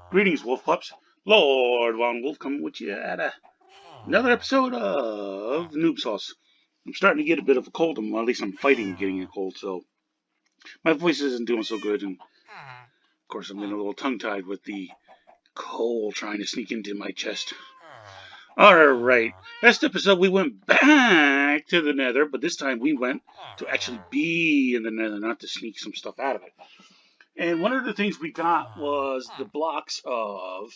Greetings, Wolf Pups. Lord Von Wolf coming with you at another episode of Noob Sauce. I'm starting to get a bit of a cold, or at least I'm fighting getting a cold, so my voice isn't doing so good, and of course I'm getting a little tongue-tied with the cold trying to sneak into my chest. Alright, last episode we went back to the Nether, but this time we went to actually be in the Nether, not to sneak some stuff out of it. And one of the things we got was the blocks of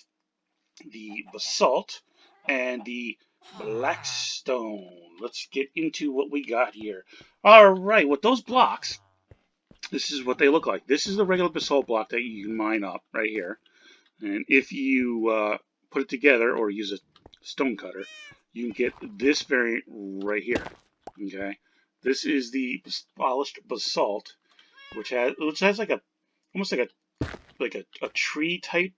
the Basalt and the Blackstone. Let's get into what we got here. Alright, with those blocks, this is what they look like. This is the regular Basalt block that you can mine up right here. And if you put it together or use a stone cutter, you can get this variant right here. Okay, this is the polished Basalt, which has like a almost like a tree type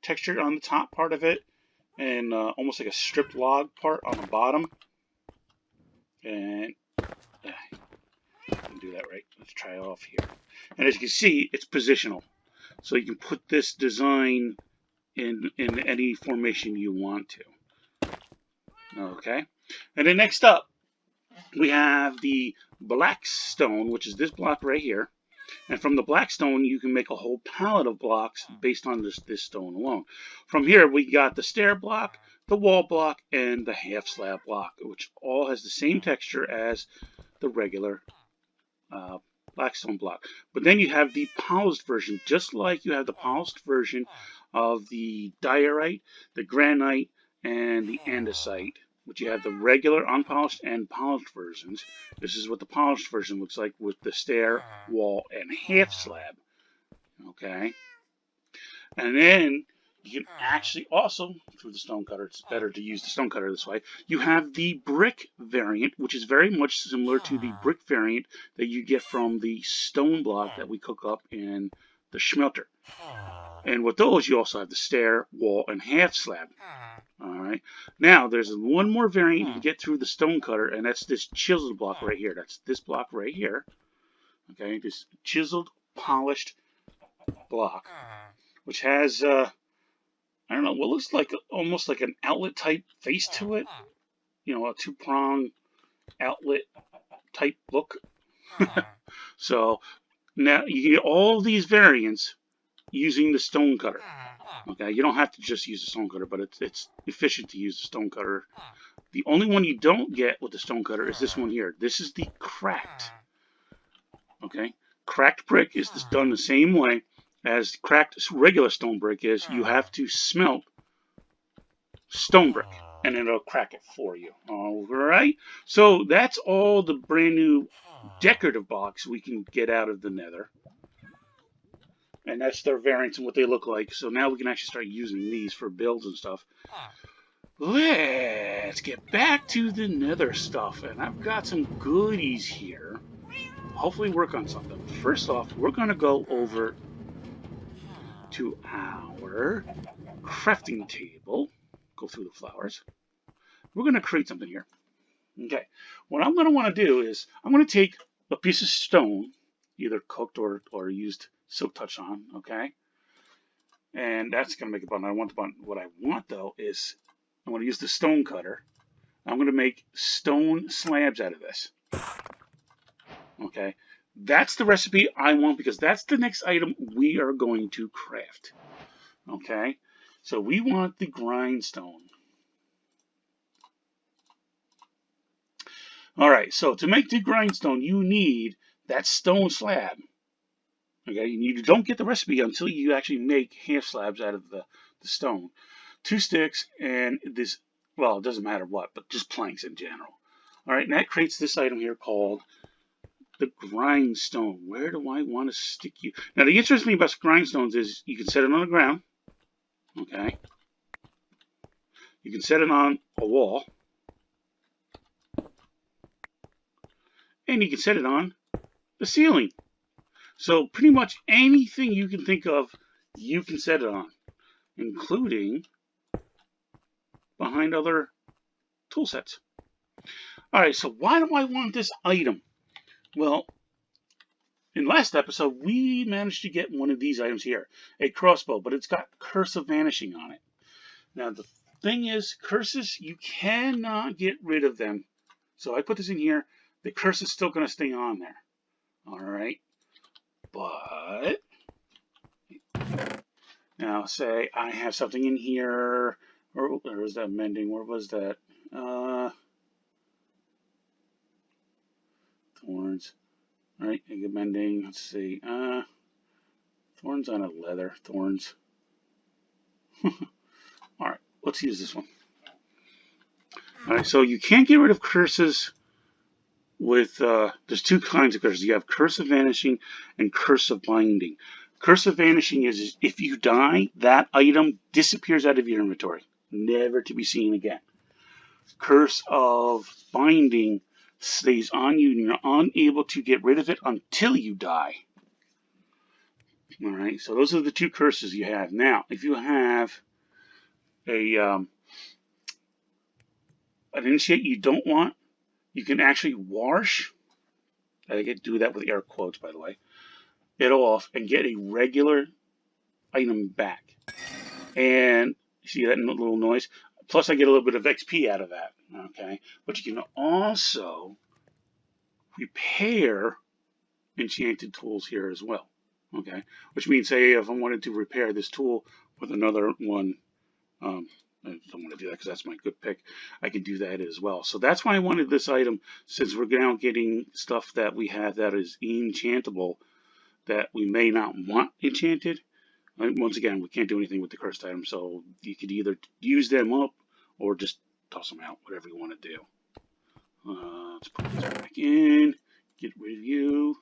texture on the top part of it, and almost like a stripped log part on the bottom. And I can do that right. Let's try it off here. And as you can see, it's positional, so you can put this design in any formation you want to. Okay, and then next up we have the Blackstone, which is this block right here. And from the Blackstone, you can make a whole palette of blocks based on this stone alone. From here, we got the stair block, the wall block, and the half slab block, which all has the same texture as the regular Blackstone block. But then you have the polished version, just like you have the polished version of the diorite, the granite, and the andesite. But you have the regular unpolished and polished versions. This is what the polished version looks like with the stair, wall, and half slab. Okay? And then you can actually also, through the stone cutter, it's better to use the stone cutter this way, you have the brick variant, which is very much similar to the brick variant that you get from the stone block that we cook up in the smelter. And with those, you also have the stair, wall, and half slab. Alright, now there's one more variant you can get through the stone cutter, and that's this chiseled block right here. That's this block right here. Okay, this chiseled, polished block, which has, I don't know, what looks like almost like an outlet type face to it. You know, a two-prong outlet type look. So now you can get all these variants using the stone cutter. Okay, you don't have to just use the stone cutter, but it's efficient to use the stone cutter. The only one you don't get with the stone cutter is this one here. This is the cracked. Okay, cracked brick is done the same way as cracked regular stone brick is. You have to smelt stone brick, and it'll crack it for you. All right, so that's all the brand new decorative blocks we can get out of the Nether. And that's their variants and what they look like. So now we can actually start using these for builds and stuff. Let's get back to the Nether stuff. And I've got some goodies here. Hopefully work on something. First off, we're going to go over to our crafting table. Go through the flowers. We're going to create something here. Okay. What I'm going to want to do is I'm going to take a piece of stone, either cooked or used silk touch on, okay? And that's going to make a button. I want the button. What I want, though, is I'm going to use the stone cutter. I'm going to make stone slabs out of this. Okay? That's the recipe I want because that's the next item we are going to craft. Okay? So we want the grindstone. Alright, so to make the grindstone, you need that stone slab. Okay, you don't get the recipe until you actually make half slabs out of the stone. 2 sticks and this, well, it doesn't matter what, but just planks in general. Alright, and that creates this item here called the grindstone. Where do I want to stick you? Now, the interesting thing about grindstones is you can set it on the ground. Okay. You can set it on a wall. And you can set it on the ceiling. So pretty much anything you can think of, you can set it on, including behind other tool sets. All right, so why do I want this item? Well, in last episode, we managed to get one of these items here, a crossbow, but it's got Curse of Vanishing on it. Now, the thing is, curses, you cannot get rid of them. So I put this in here. The curse is still going to stay on there. All right. But now, say I have something in here. Where was that mending? Where was that? Thorns. All right, I get mending. Let's see. Thorns on a leather. Thorns. All right, let's use this one. All right, so you can't get rid of curses with, there's two kinds of curses. You have Curse of Vanishing and Curse of Binding. Curse of Vanishing is if you die, that item disappears out of your inventory, never to be seen again. Curse of Binding stays on you and you're unable to get rid of it until you die. All right, so those are the two curses you have. Now, if you have an initiate you don't want, you can actually wash, I get do that with air quotes, by the way, it off and get a regular item back. And you see that little noise? Plus I get a little bit of XP out of that, okay? But you can also repair enchanted tools here as well, okay? Which means, say, if I wanted to repair this tool with another one, I don't want to do that because that's my good pick. I can do that as well. So that's why I wanted this item, since we're now getting stuff that we have that is enchantable that we may not want enchanted. Once again, we can't do anything with the cursed items, so you could either use them up or just toss them out, whatever you want to do. Let's put this back in, get rid of you.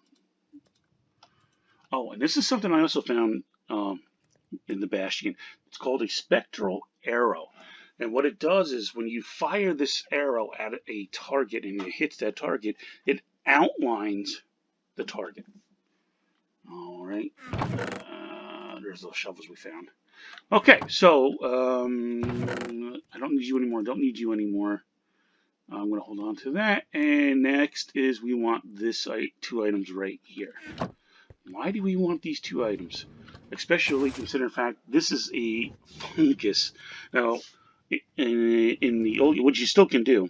Oh, and this is something I also found in the Bastion. It's called a Spectral Arrow. And what it does is when you fire this arrow at a target and it hits that target, it outlines the target. All right. There's those shovels we found. Okay, so I don't need you anymore. Don't need you anymore. I'm going to hold on to that. And next is we want this two items right here. Why do we want these two items? Especially considering the fact this is a fungus. Now, in the old, what you still can do,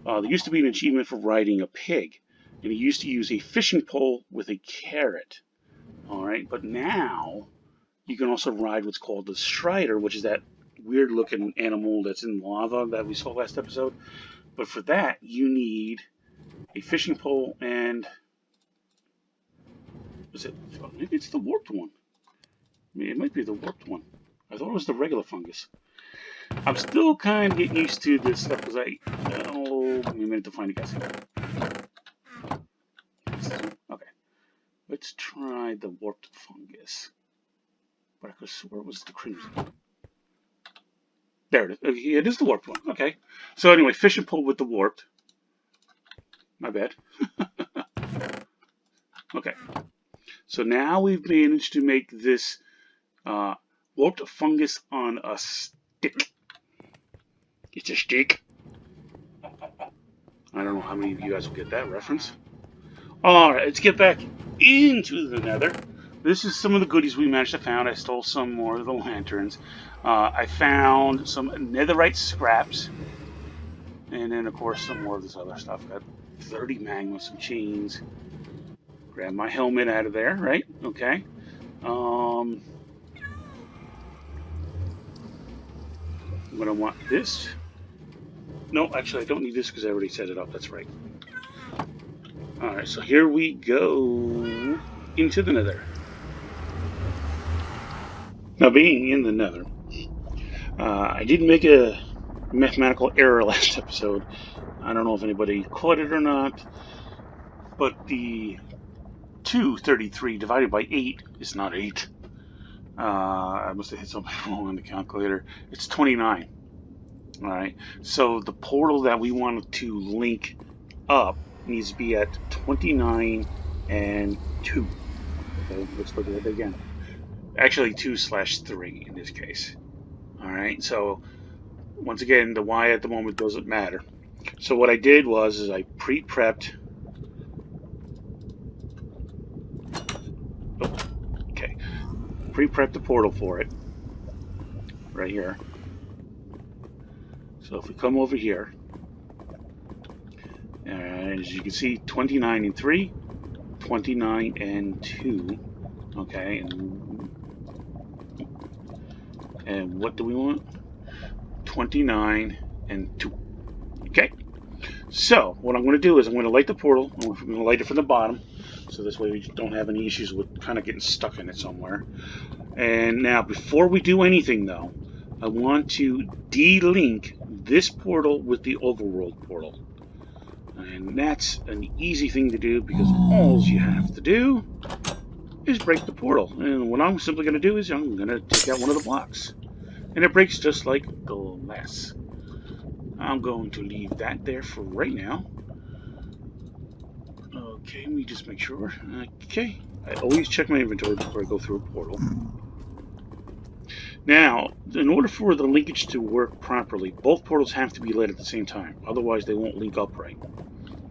there used to be an achievement for riding a pig, and you used to use a fishing pole with a carrot. All right, but now you can also ride what's called the strider, which is that weird-looking animal that's in lava that we saw last episode. But for that, you need a fishing pole and maybe it's the warped one. I mean, it might be the warped one. I thought it was the regular fungus. I'm still kind of getting used to this stuff because give me a minute to find it, guys. Okay. Let's try the warped fungus. But I could swear it was the crimson. There it is. It is the warped one. Okay. So anyway, fishing pole with the warped. My bad. Okay. So now we've managed to make this warped fungus on a stick. It's a stick. I don't know how many of you guys will get that reference. Alright, let's get back into the nether. This is some of the goodies we managed to find. I stole some more of the lanterns. I found some netherite scraps. And then, of course, some more of this other stuff. Got 30 magma, some chains. Grab my helmet out of there, right? Okay. I'm going to want this. No, actually, I don't need this because I already set it up. That's right. Alright, so here we go into the nether. Now, being in the nether, I did make a mathematical error last episode. I don't know if anybody caught it or not, but the 233 divided by 8 is not 8. I must have hit something wrong on the calculator. It's 29. Alright, so the portal that we wanted to link up needs to be at 29 and 2. Okay, let's look at it again. Actually 2/3 in this case. Alright, so once again, the Y at the moment doesn't matter. So what I did was I pre-prepped pre-prepped the portal for it. Right here. So if we come over here, and as you can see, 29 and 3, 29 and 2. Okay, and what do we want? 29 and 2. Okay. So what I'm going to do is I'm going to light the portal. I'm going to light it from the bottom, so this way we don't have any issues with kind of getting stuck in it somewhere. And now, before we do anything, though, I want to de-link this portal with the overworld portal. And that's an easy thing to do because all you have to do is break the portal. And what I'm simply going to do is I'm going to take out one of the blocks. And it breaks just like glass. I'm going to leave that there for right now. Okay, let me just make sure. Okay, I always check my inventory before I go through a portal. Now, in order for the linkage to work properly, both portals have to be lit at the same time. Otherwise, they won't link up right.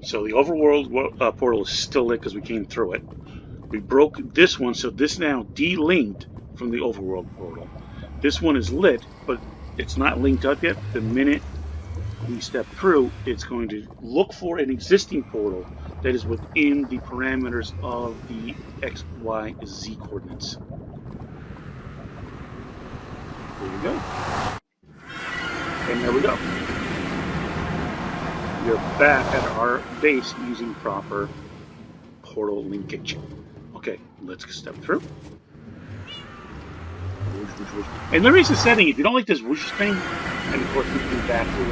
So the overworld portal is still lit because we came through it. We broke this one, so this now de-linked from the overworld portal. This one is lit, but it's not linked up yet. The minute we step through, it's going to look for an existing portal that is within the parameters of the X, Y, Z coordinates. There you go. And there we go. We're back at our base using proper portal linkage. Okay, let's step through. And there is a setting, if you don't like this whoosh thing, and of course we can back through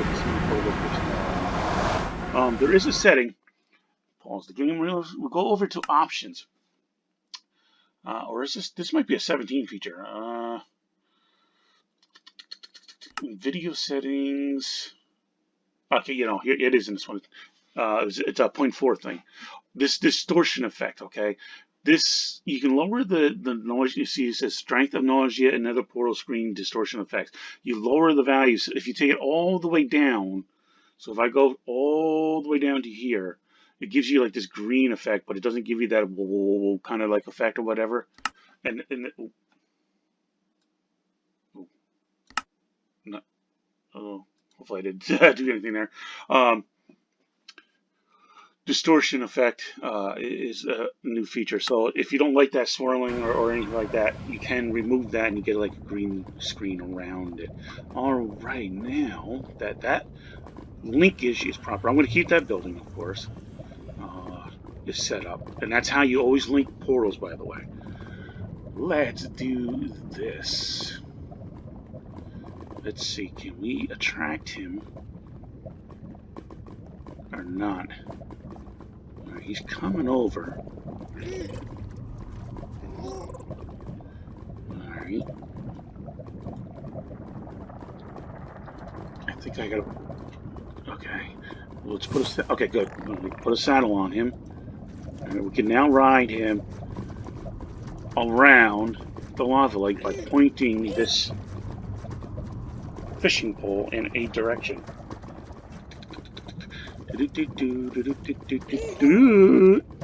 it. There is a setting. Pause the game. We'll go over to options. Or is this might be a 17 feature. Video settings. Okay, here it is in this one. It's a 0.4 thing. This distortion effect, okay? This, you can lower the noise. You see it says strength of nausea and nether portal screen distortion effects. You lower the values. If you take it all the way down, so if I go all the way down to here, it gives you like this green effect, but it doesn't give you that kind of like effect or whatever. Hopefully I didn't do anything there. Distortion effect is a new feature. So if you don't like that swirling or anything like that, you can remove that and you get like a green screen around it. All right, now that linkage is proper, I'm going to keep that building, of course, is set up. And that's how you always link portals, by the way. Let's do this. Let's see, can we attract him or not? Right, he's coming over. Alright. I think I gotta... Okay. Let's put a... Okay, good. Put a saddle on him. And we can now ride him around the lava lake by pointing this fishing pole in a direction.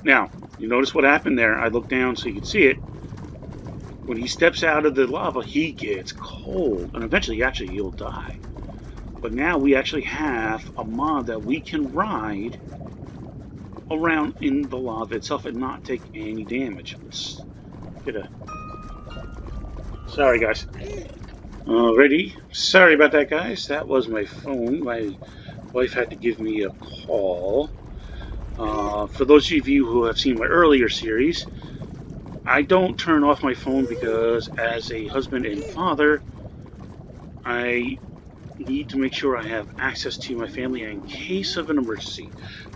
Now, you notice what happened there. I looked down so you can see it. When he steps out of the lava, he gets cold, and eventually, actually, he'll die. But now we actually have a mod that we can ride around in the lava itself and not take any damage. Let's get a... Sorry, guys. Alrighty. Sorry about that, guys. That was my phone. My wife had to give me a call. For those of you who have seen my earlier series, I don't turn off my phone because as a husband and father, I need to make sure I have access to my family in case of an emergency.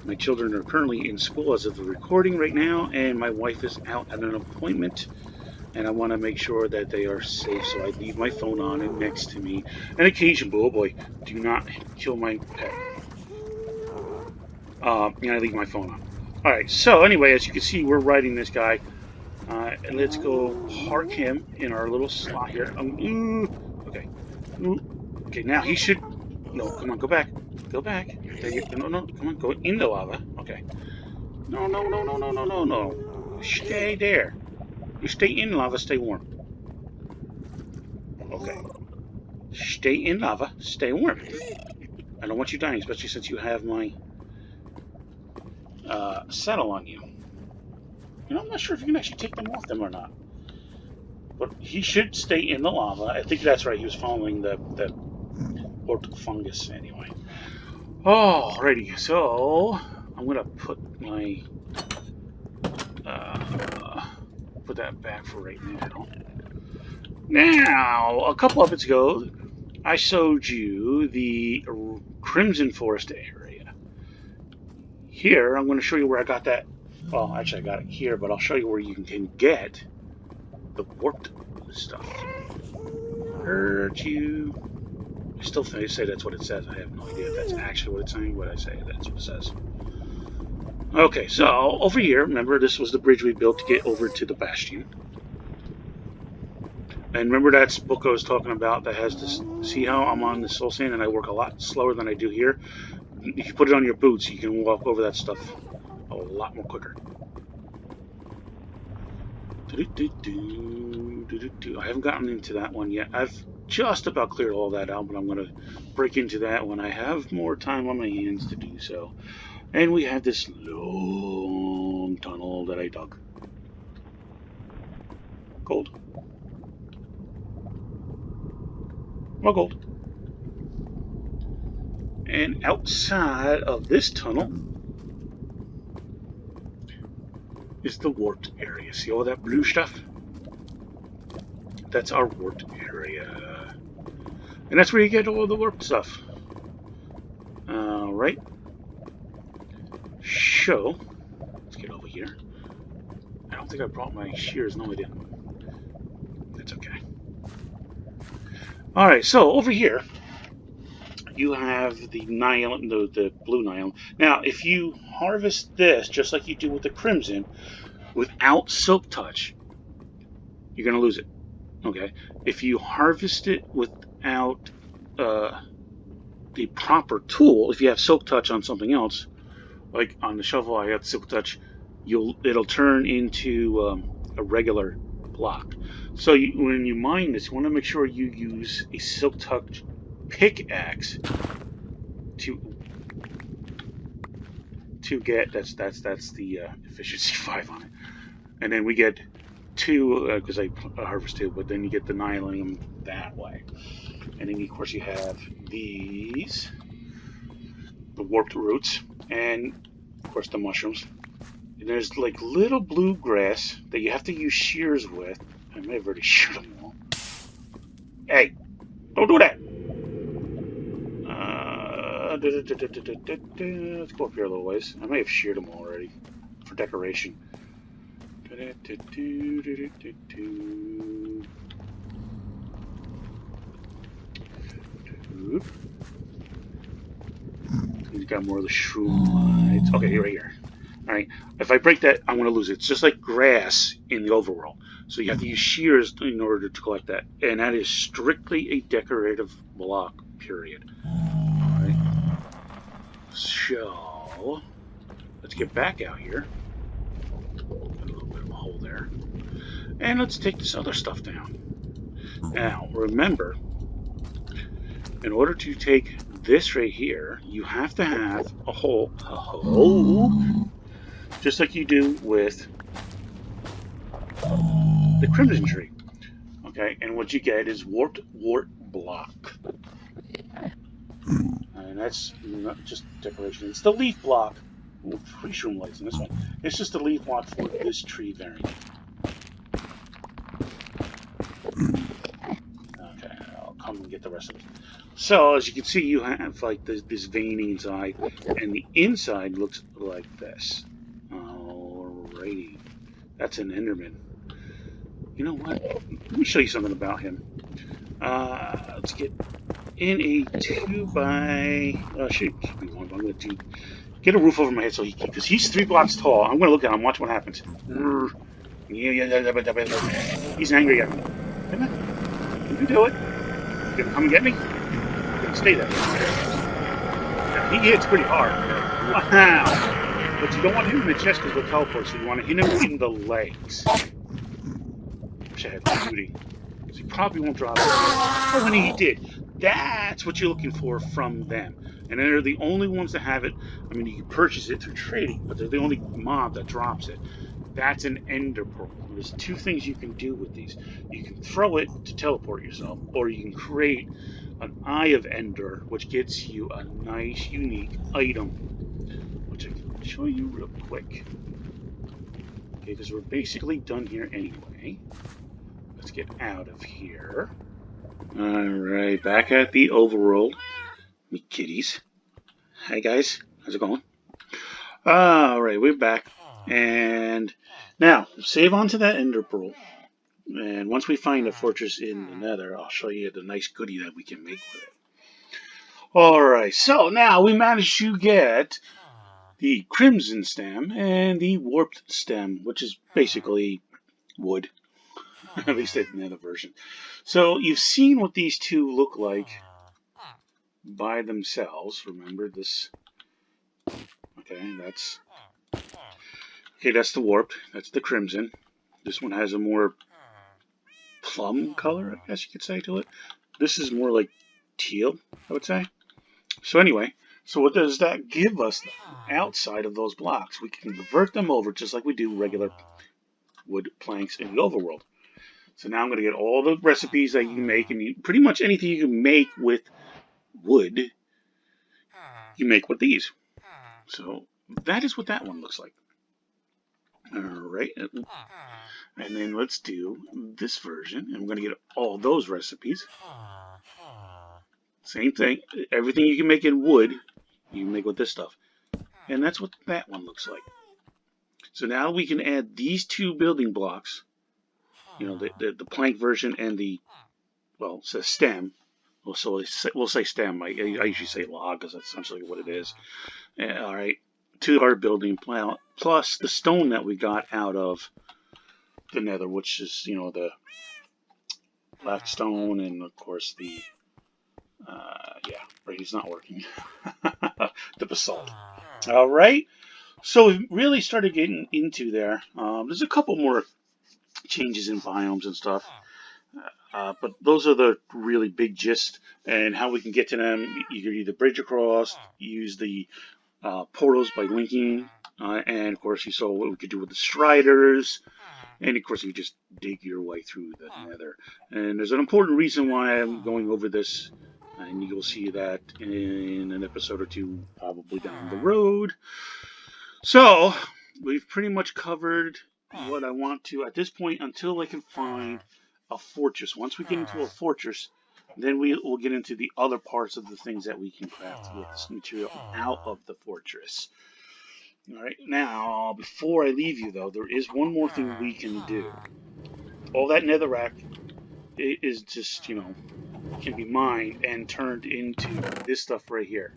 My children are currently in school as of the recording right now, and my wife is out at an appointment, and I want to make sure that they are safe, so I leave my phone on and next to me. And occasionally, oh boy, do not kill my pet. And I leave my phone on. Alright, so anyway, as you can see, we're riding this guy. And let's go park him in our little slot here. Okay. Okay, now he should... No, come on, go back. Go back. No, come on, go in the lava. Okay. No. Stay there. You stay in lava, stay warm. Okay. Stay in lava. Stay warm. I don't want you dying, especially since you have my saddle on you. You know, I'm not sure if you can actually take them off them or not. But he should stay in the lava. I think that's right. He was following the orc fungus anyway. Alrighty, so I'm gonna put my put that back for right now. Now, a couple episodes ago, I showed you the Crimson Forest area. Here, I'm going to show you where I got that. Well, actually, I got it here, but I'll show you where you can get the warped stuff. Hurt you. I still say that's what it says. I have no idea if that's actually what it's saying. What I say, that's what it says. Okay, so over here, remember this was the bridge we built to get over to the Bastion. And remember that book I was talking about that has this, see how I'm on the soul sand and I work a lot slower than I do here? If you put it on your boots, you can walk over that stuff a lot more quicker. I haven't gotten into that one yet. I've just about cleared all that out, but I'm going to break into that when I have more time on my hands to do so. And we have this long tunnel that I dug. Gold. More gold. And outside of this tunnel is the warped area. See all that blue stuff? That's our warped area. And that's where you get all the warped stuff. Alright. So, let's get over here. I don't think I brought my shears. No, I didn't. That's okay. Alright, so over here, you have the Nylium, the blue Nylium. Now, if you harvest this, just like you do with the Crimson, without Silk Touch, you're going to lose it. Okay? If you harvest it without the proper tool, if you have Silk Touch on something else, like on the shovel I have Silk Touch, it'll turn into a regular block. So when you mine this, you want to make sure you use a Silk Touch pickaxe to get that's the efficiency 5 on it, and then we get 2 because I harvest 2, but then you get the Nylium that way, and then of course you have these, the warped roots, and of course the mushrooms. And there's like little blue grass that you have to use shears with. I may have already sheared them all. Hey, don't do that. Let's go up here a little ways. I may have sheared them already for decoration. He's got more of the shroom lights. Okay, right here. Alright, if I break that, I'm going to lose it. It's just like grass in the overworld. So you have to use shears in order to collect that. And that is strictly a decorative block, period. Alright. So, let's get back out here. Got a little bit of a hole there. And let's take this other stuff down. Now, remember, in order to take this right here, you have to have a hole. Just like you do with the Crimson Tree. Okay, and what you get is warped block. And that's not just decoration. It's the leaf block. Ooh, free shroom lights in this one. It's just the leaf block for this tree variant. Okay, I'll come and get the rest of it. So, as you can see, you have like this veining inside, and the inside looks like this. Alrighty. That's an Enderman. You know what? Let me show you something about him. Let's get in a 2x... should be 1, but I'm going to get a roof over my head so because he's 3 blocks tall. I'm going to look at him, watch what happens. He's angry at me. Can you do it? You gonna come and get me? You can stay there. Yeah, he hits pretty hard. Wow! But you don't want to hit him in the chest because they'll teleport, so you want to hit him in the legs. Wish I had duty. So he probably won't drop it. Oh, and he did. That's what you're looking for from them. And they're the only ones that have it. I mean, you can purchase it through trading, but they're the only mob that drops it. That's an ender pearl. There's two things you can do with these. You can throw it to teleport yourself, or you can create an Eye of Ender, which gets you a nice, unique item, which I can show you real quick. Okay, because we're basically done here anyway. Let's get out of here. Alright, back at the overworld. Me kitties. Hi guys, how's it going? Alright, we're back. And now, save onto that ender pearl. And once we find a fortress in the nether, I'll show you the nice goodie that we can make with it. Alright, so now we managed to get the crimson stem and the warped stem, which is basically wood. At least in the other version. So you've seen what these two look like by themselves. Remember this? Okay, that's the warped. That's the crimson. This one has a more plum color, I guess you could say, to it. This is more like teal, I would say. So anyway, so what does that give us outside of those blocks? We can convert them over just like we do regular wood planks in the overworld. So now I'm going to get all the recipes that you can make, and pretty much anything you can make with wood, you make with these. So that is what that one looks like. Alright, and then let's do this version, and I'm going to get all those recipes. Same thing, everything you can make in wood, you can make with this stuff. And that's what that one looks like. So now we can add these two building blocks. You know, the plank version and the, well, it says stem. We'll say stem. I usually say log because that's essentially what it is. All right, to our building plan, plus the stone that we got out of the nether, which is, you know, the Blackstone and, of course, the, yeah, right, he's not working. The Basalt. All right, so we really started getting into there. There's a couple more changes in biomes and stuff, but those are the really big gist, and how we can get to them. You can either bridge across, use the portals by linking, and of course you saw what we could do with the striders, and of course you just dig your way through the nether. And there's an important reason why I'm going over this, and you'll see that in an episode or two probably down the road. So we've pretty much covered what I want to at this point until I can find a fortress. Once we get into a fortress, then we will get into the other parts of the things that we can craft with this material out of the fortress. All right, now before I leave you though, there is one more thing we can do. All that netherrack is just, you know, can be mined and turned into this stuff right here,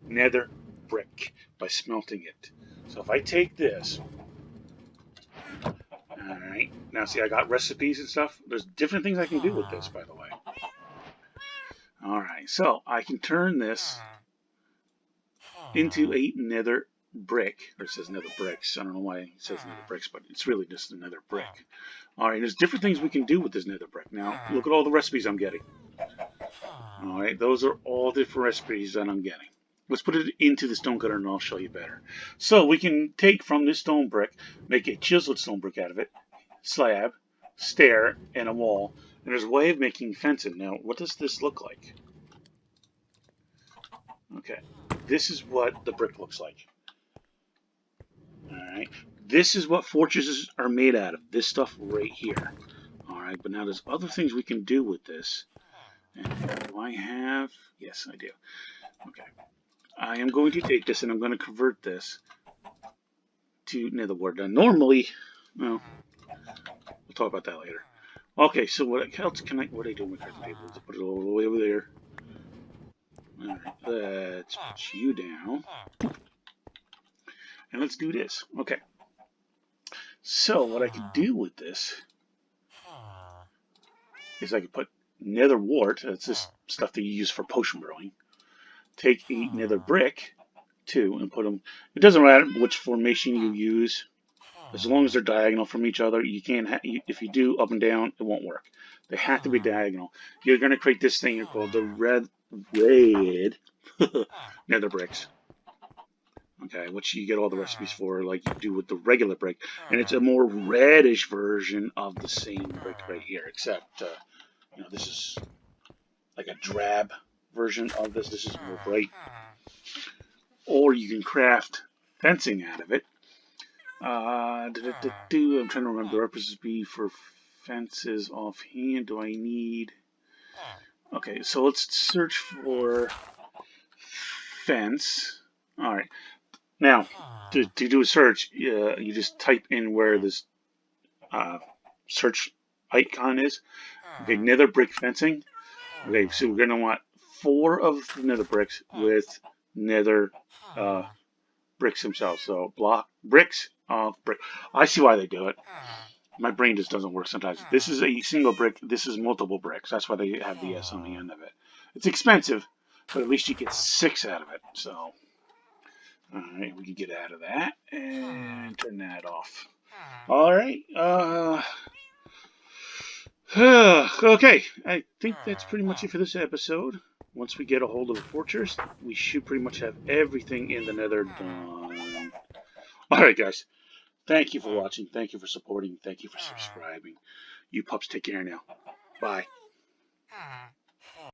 Nether Brick, by smelting it. So if I take this, alright, now see I got recipes and stuff. There's different things I can do with this, by the way. Alright, so I can turn this into a nether brick, or it says nether bricks. I don't know why it says nether bricks, but it's really just a nether brick. Alright, there's different things we can do with this nether brick. Now, look at all the recipes I'm getting. Alright, those are all different recipes that I'm getting. Let's put it into the stone cutter and I'll show you better. So we can take from this stone brick, make a chiseled stone brick out of it, slab, stair, and a wall. And there's a way of making fencing. Now, what does this look like? Okay, this is what the brick looks like. Alright, this is what fortresses are made out of. This stuff right here. Alright, but now there's other things we can do with this. And do I have? Yes, I do. Okay. I am going to take this and I'm going to convert this to nether wart. Now, normally, well, we'll talk about that later. Okay, so what else can what do I do with my crafting table? Let's put it all the way over there. Alright, let's put you down. And let's do this. Okay. So what I could do with this is I could put nether wart, that's this stuff that you use for potion brewing. Take a nether brick, too, and put them. It doesn't matter which formation you use, as long as they're diagonal from each other. You can't. If you do up and down, it won't work. They have to be diagonal. You're going to create this thing here called the red Nether Bricks. Okay, which you get all the recipes for, like you do with the regular brick, and it's a more reddish version of the same brick right here. Except, this is like a drab version of this. This is more bright. Or you can craft fencing out of it. I'm trying to remember the recipe for fences offhand. Do I need? Okay, so let's search for fence. All right. Now, to do a search, you just type in where this search icon is. Okay, Nether Brick fencing. Okay, so we're going to want 4 of the Nether Bricks with Nether bricks themselves. So bricks of brick. I see why they do it. My brain just doesn't work sometimes. This is a single brick. This is multiple bricks. That's why they have the S on the end of it. It's expensive, but at least you get 6 out of it. So. Alright, we can get out of that and turn that off. Alright, okay, I think that's pretty much it for this episode. Once we get a hold of the fortress, we should pretty much have everything in the nether done. Alright guys, thank you for watching, thank you for supporting, thank you for subscribing. You pups take care now. Bye.